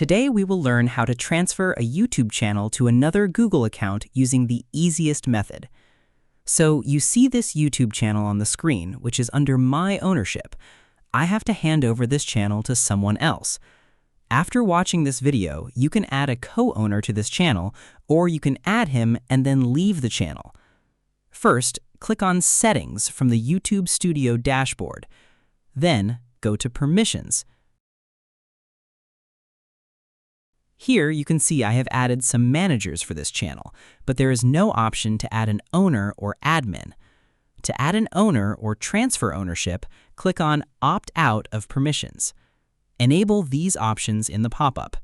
Today we will learn how to transfer a YouTube channel to another Google account using the easiest method. So you see this YouTube channel on the screen, which is under my ownership. I have to hand over this channel to someone else. After watching this video, you can add a co-owner to this channel, or you can add him and then leave the channel. First, click on Settings from the YouTube Studio dashboard. Then, go to Permissions. Here you can see I have added some managers for this channel, but there is no option to add an owner or admin. To add an owner or transfer ownership, click on Opt out of permissions. Enable these options in the pop-up.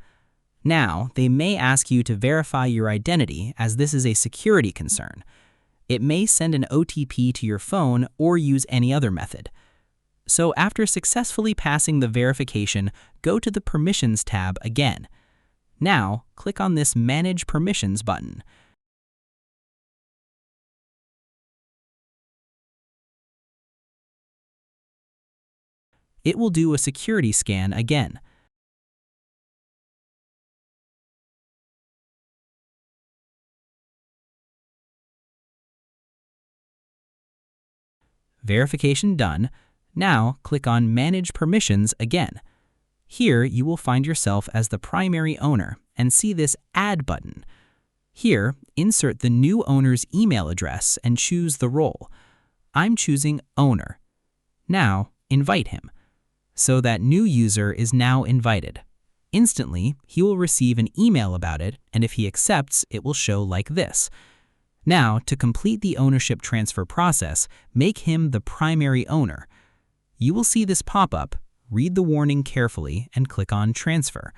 Now, they may ask you to verify your identity, as this is a security concern. It may send an OTP to your phone or use any other method. So after successfully passing the verification, go to the Permissions tab again. Now, click on this Manage Permissions button. It will do a security scan again. Verification done. Now, click on Manage Permissions again. Here, you will find yourself as the primary owner and see this Add button. Here, insert the new owner's email address and choose the role. I'm choosing Owner. Now, invite him. So that new user is now invited. Instantly, he will receive an email about it, and if he accepts, it will show like this. Now, to complete the ownership transfer process, make him the primary owner. You will see this pop-up. Read the warning carefully and click on Transfer.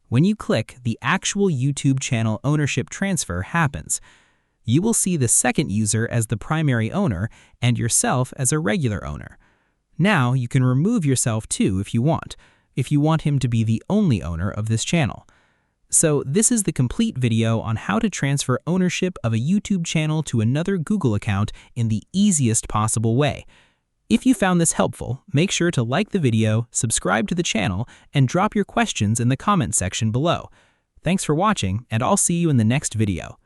When you click, the actual YouTube channel ownership transfer happens. You will see the second user as the primary owner and yourself as a regular owner. Now you can remove yourself too if you want him to be the only owner of this channel. So this is the complete video on how to transfer ownership of a YouTube channel to another Google account in the easiest possible way. If you found this helpful, make sure to like the video, subscribe to the channel, and drop your questions in the comment section below. Thanks for watching, and I'll see you in the next video.